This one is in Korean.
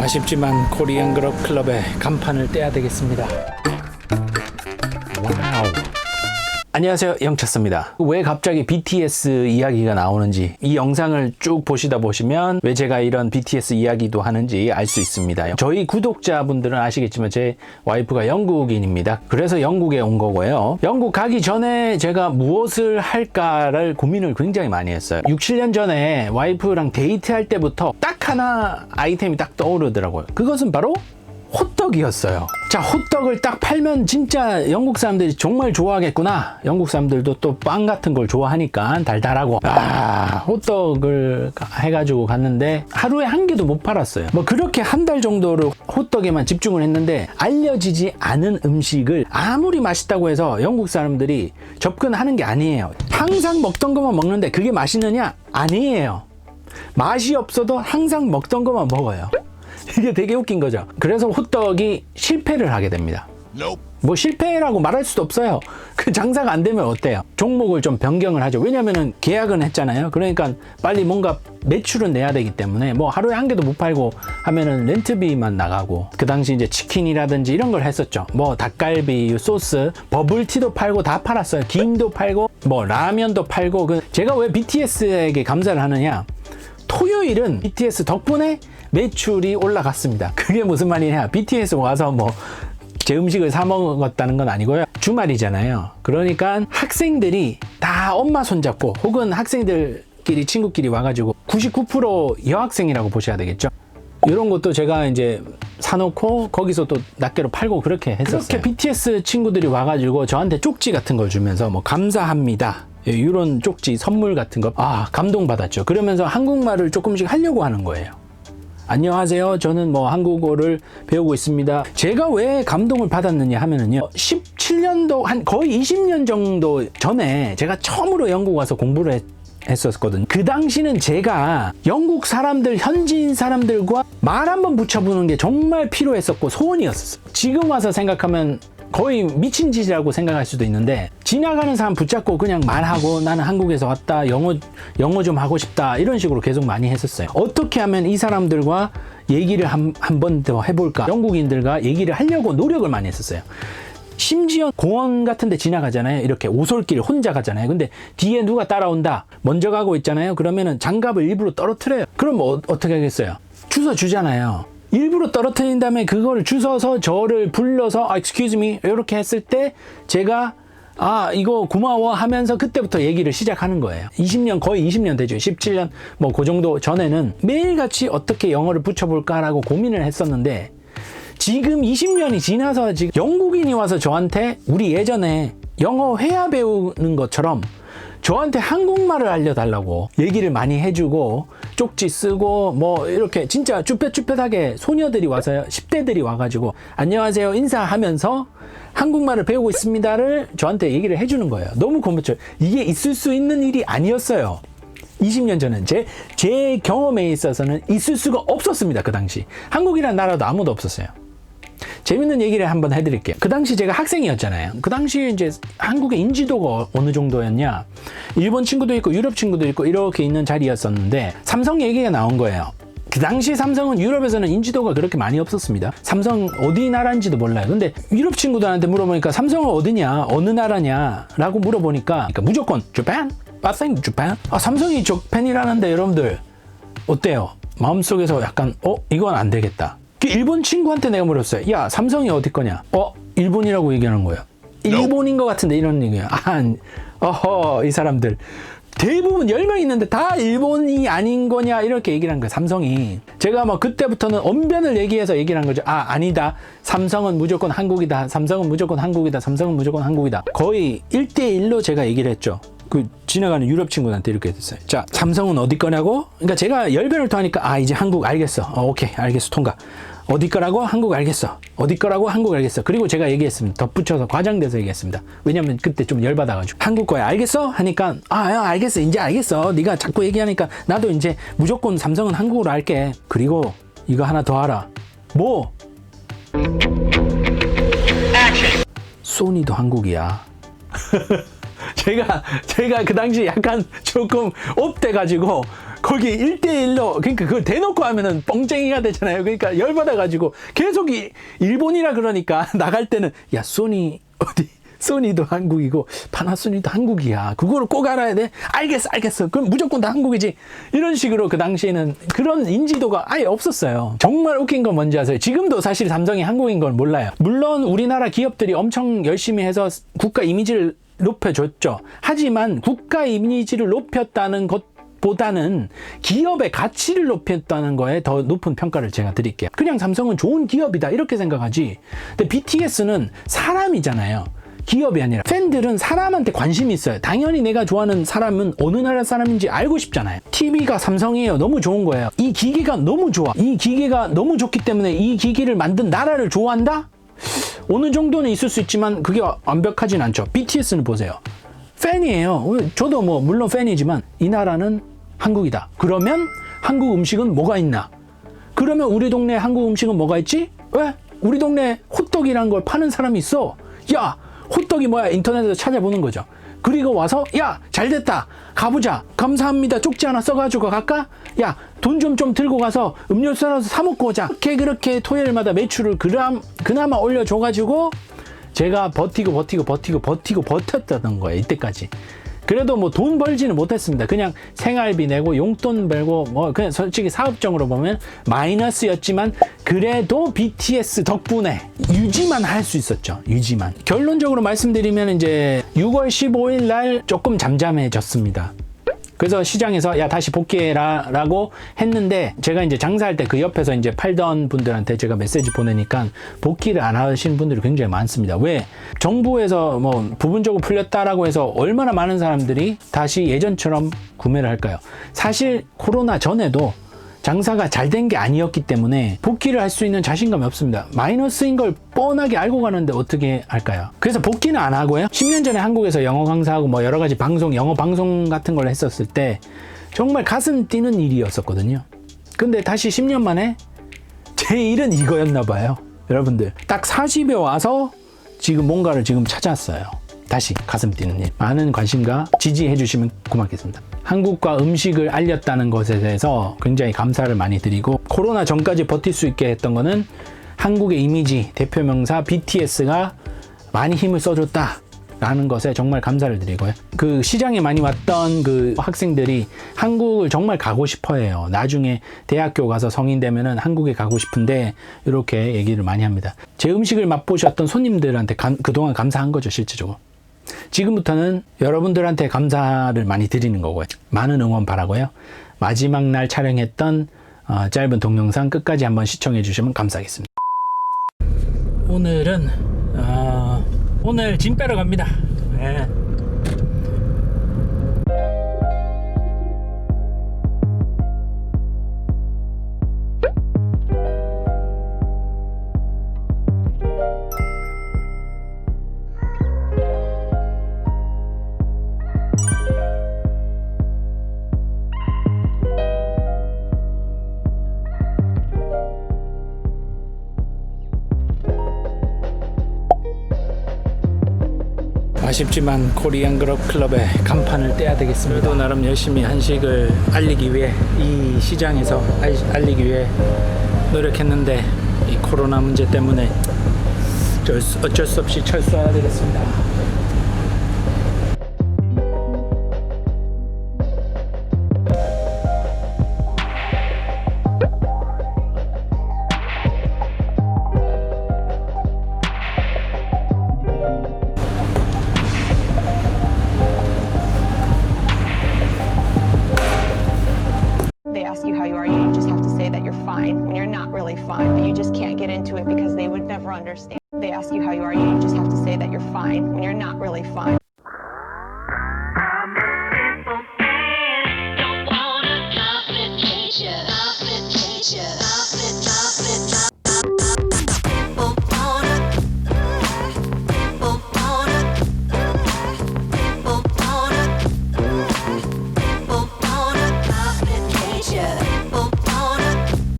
아쉽지만 코리안 그룹 클럽의 간판을 떼야 되겠습니다. 와우. 안녕하세요, 영차스입니다. 왜 갑자기 BTS 이야기가 나오는지 이 영상을 쭉 보시면 왜 제가 이런 BTS 이야기도 하는지 알 수 있습니다. 저희 구독자분들은 아시겠지만 제 와이프가 영국인입니다. 그래서 영국에 온 거고요. 영국 가기 전에 제가 무엇을 할까를 고민을 굉장히 많이 했어요. 6, 7년 전에 와이프랑 데이트할 때부터 딱 하나 아이템이 딱 떠오르더라고요. 그것은 바로 호떡이었어요. 자, 호떡을 딱 팔면 진짜 영국 사람들이 정말 좋아하겠구나. 영국 사람들도 또 빵 같은 걸 좋아하니까 달달하고. 호떡을 해가지고 갔는데 하루에 한 개도 못 팔았어요. 뭐 그렇게 한 달 정도를 호떡에만 집중을 했는데 알려지지 않은 음식을 아무리 맛있다고 해서 영국 사람들이 접근하는 게 아니에요. 항상 먹던 것만 먹는데 그게 맛있느냐? 아니에요. 맛이 없어도 항상 먹던 것만 먹어요. 이게 되게 웃긴 거죠. 그래서 호떡이 실패를 하게 됩니다. 뭐 실패라고 말할 수도 없어요. 그 장사가 안 되면 어때요? 종목을 좀 변경을 하죠. 왜냐면은 계약은 했잖아요. 그러니까 빨리 뭔가 매출은 내야 되기 때문에 뭐 하루에 한 개도 못 팔고 하면은 렌트비만 나가고, 그 당시 이제 치킨이라든지 이런 걸 했었죠. 뭐 닭갈비, 소스, 버블티도 팔고 다 팔았어요. 김도 팔고 뭐 라면도 팔고. 제가 왜 BTS에게 감사를 하느냐? 토요일은 BTS 덕분에 매출이 올라갔습니다. 그게 무슨 말이냐? BTS 와서 뭐 제 음식을 사 먹었다는 건 아니고요. 주말이잖아요. 그러니까 학생들이 다 엄마 손잡고, 혹은 학생들끼리 친구끼리 와가지고 99% 여학생이라고 보셔야 되겠죠. 이런 것도 제가 이제 사놓고 거기서 또 낱개로 팔고 그렇게 했었어요. 그렇게 BTS 친구들이 와가지고 저한테 쪽지 같은 걸 주면서 뭐 감사합니다, 이런 쪽지 선물 같은 거 감동받았죠. 그러면서 한국말을 조금씩 하려고 하는 거예요. 안녕하세요, 저는 뭐 한국어를 배우고 있습니다. 제가 왜 감동을 받았느냐 하면은요, 17년도 한 거의 20년 정도 전에 제가 처음으로 영국 와서 공부를 했었거든요. 그 당시는 제가 영국 사람들, 현지인 사람들과 말 한번 붙여보는 게 정말 필요했었고 소원이었었어요. 지금 와서 생각하면 거의 미친 짓이라고 생각할 수도 있는데, 지나가는 사람 붙잡고 그냥 말하고 나는 한국에서 왔다, 영어 좀 하고 싶다, 이런 식으로 계속 많이 했었어요. 어떻게 하면 이 사람들과 얘기를 한 번 더 해볼까, 영국인들과 얘기를 하려고 노력을 많이 했었어요. 심지어 공원 같은 데 지나가잖아요. 이렇게 오솔길 혼자 가잖아요. 근데 뒤에 누가 따라온다, 먼저 가고 있잖아요. 그러면은 장갑을 일부러 떨어뜨려요. 그럼 어떻게 하겠어요? 주워 주잖아요. 일부러 떨어뜨린 다음에 그걸 주워서 저를 불러서 excuse me 이렇게 했을 때 제가 이거 고마워 하면서 그때부터 얘기를 시작하는 거예요. 거의 20년 되죠. 17년 뭐 그 정도 전에는 매일같이 어떻게 영어를 붙여볼까라고 고민을 했었는데, 지금 20년이 지나서 지금 영국인이 와서 저한테 우리 예전에 영어 회화 배우는 것처럼 저한테 한국말을 알려달라고 얘기를 많이 해주고, 쪽지 쓰고 뭐 이렇게 진짜 쭈뼛쭈뼛하게 소녀들이 와서요, 10대들이 와가지고 안녕하세요 인사하면서 한국말을 배우고 있습니다를 저한테 얘기를 해주는 거예요. 너무 고맙죠. 이게 있을 수 있는 일이 아니었어요. 20년 전엔 제 경험에 있어서는 있을 수가 없었습니다. 그 당시 한국이라는 나라도 아무도 없었어요. 재밌는 얘기를 한번 해드릴게요. 그 당시 제가 학생이었잖아요. 그 당시에 이제 한국의 인지도가 어느 정도였냐, 일본 친구도 있고 유럽 친구도 있고 이렇게 있는 자리였었는데, 삼성 얘기가 나온 거예요. 그 당시 삼성은 유럽에서는 인지도가 그렇게 많이 없었습니다. 삼성 어디 나라인지도 몰라요. 근데 유럽 친구들한테 물어보니까 삼성은 어디냐, 어느 나라냐 라고 물어보니까 무조건 Japan, I think Japan. 삼성이 저팬이라는데 여러분들 어때요? 마음속에서 약간 이건 안 되겠다. 일본 친구한테 내가 물었어요. 야, 삼성이 어디 거냐? 일본이라고 얘기하는 거예요. 일본인 것 같은데, 이런 얘기예요. 이 사람들 대부분 10명 있는데 다 일본이 아닌 거냐, 이렇게 얘기를 한 거예요. 삼성이. 제가 뭐 그때부터는 언변을 얘기해서 얘기를 한 거죠. 아니다, 삼성은 무조건 한국이다, 삼성은 무조건 한국이다, 삼성은 무조건 한국이다. 거의 1대1로 제가 얘기를 했죠. 그 지나가는 유럽 친구한테 이렇게 됐어요. 자, 삼성은 어디 거냐고? 그러니까 제가 열변을 토하니까 이제 한국 알겠어. 오케이, 알겠어, 통과. 어디 거라고? 한국 알겠어. 어디 거라고? 한국 알겠어. 그리고 제가 얘기했습니다. 덧붙여서 과장돼서 얘기했습니다. 왜냐면 그때 좀 열받아가지고. 한국 거야, 알겠어? 하니까 야, 알겠어, 이제 알겠어. 네가 자꾸 얘기하니까 나도 이제 무조건 삼성은 한국으로 할게. 그리고 이거 하나 더 알아. 뭐? 소니도 한국이야. 제가 그 당시 약간 조금 업돼가지고 거기 1대1로 그러니까 그걸 대놓고 하면은 뻥쟁이가 되잖아요. 그러니까 열받아가지고 계속 일본이라 그러니까 나갈 때는 야 소니 어디 소니도 한국이고 파나소닉도 한국이야. 그거를 꼭 알아야 돼. 알겠어. 그럼 무조건 다 한국이지. 이런 식으로 그 당시에는 그런 인지도가 아예 없었어요. 정말 웃긴 건 뭔지 아세요? 지금도 사실 삼성이 한국인 걸 몰라요. 물론 우리나라 기업들이 엄청 열심히 해서 국가 이미지를 높여줬죠. 하지만 국가 이미지를 높였다는 것보다는 기업의 가치를 높였다는 거에 더 높은 평가를 제가 드릴게요. 그냥 삼성은 좋은 기업이다 이렇게 생각하지. 근데 BTS는 사람이잖아요. 기업이 아니라. 팬들은 사람한테 관심이 있어요. 당연히 내가 좋아하는 사람은 어느 나라 사람인지 알고 싶잖아요. TV가 삼성이에요. 너무 좋은 거예요. 이 기계가 너무 좋아. 이 기계가 너무 좋기 때문에 이 기계를 만든 나라를 좋아한다? 어느 정도는 있을 수 있지만 그게 완벽하진 않죠. BTS는 보세요. 팬이에요. 저도 뭐 물론 팬이지만 이 나라는 한국이다. 그러면 한국 음식은 뭐가 있나? 그러면 우리 동네 한국 음식은 뭐가 있지? 왜? 우리 동네 호떡이라는 걸 파는 사람이 있어. 야, 호떡이 뭐야? 인터넷에서 찾아보는 거죠. 그리고 와서 야, 잘됐다. 가보자. 감사합니다. 쪽지 하나 써가지고 갈까? 야, 돈 좀 들고 가서 음료수 하나 사 먹고 오자. 그렇게 토요일마다 매출을 그나마 올려줘가지고 제가 버텼다는 거예요. 이때까지. 그래도 뭐 돈 벌지는 못했습니다. 그냥 생활비 내고 용돈 벌고 뭐 그냥 솔직히 사업적으로 보면 마이너스였지만 그래도 BTS 덕분에 유지만 할 수 있었죠. 유지만. 결론적으로 말씀드리면 이제 6월 15일 날 조금 잠잠해졌습니다. 그래서 시장에서 야 다시 복귀해라 라고 했는데 제가 이제 장사할 때 그 옆에서 이제 팔던 분들한테 제가 메시지 보내니까 복귀를 안 하시는 분들이 굉장히 많습니다. 왜? 정부에서 뭐 부분적으로 풀렸다라고 해서 얼마나 많은 사람들이 다시 예전처럼 구매를 할까요? 사실 코로나 전에도 장사가 잘 된 게 아니었기 때문에 복귀를 할 수 있는 자신감이 없습니다. 마이너스인 걸 뻔하게 알고 가는데 어떻게 할까요? 그래서 복귀는 안 하고요. 10년 전에 한국에서 영어 강사하고 뭐 여러 가지 영어 방송 같은 걸 했었을 때 정말 가슴 뛰는 일이었었거든요. 근데 다시 10년 만에 제 일은 이거였나 봐요. 여러분들 딱 40에 와서 지금 뭔가를 지금 찾았어요. 다시 가슴 뛰는 일. 많은 관심과 지지해 주시면 고맙겠습니다. 한국과 음식을 알렸다는 것에 대해서 굉장히 감사를 많이 드리고 코로나 전까지 버틸 수 있게 했던 거는 한국의 이미지 대표명사 BTS가 많이 힘을 써줬다 라는 것에 정말 감사를 드리고요. 그 시장에 많이 왔던 그 학생들이 한국을 정말 가고 싶어 해요. 나중에 대학교 가서 성인 되면은 한국에 가고 싶은데 이렇게 얘기를 많이 합니다. 제 음식을 맛보셨던 손님들한테 그동안 감사한 거죠, 실질적으로. 지금부터는 여러분들한테 감사를 많이 드리는 거고요. 많은 응원 바라고요. 마지막 날 촬영했던 짧은 동영상 끝까지 한번 시청해 주시면 감사하겠습니다. 오늘은 오늘 짐 빼러 갑니다. 네. 아쉽지만 코리안 그룹 클럽의 간판을 떼야 되겠습니다. 또 나름 열심히 한식을 알리기 위해 이 시장에서 알리기 위해 노력했는데 이 코로나 문제 때문에 어쩔 수 없이 철수해야 되겠습니다. Ask you how you are, you just have to say that you're fine when you're not really fine, but you just can't get into it because they would never understand. They ask you how you are, you just have to say that you're fine when you're not really fine.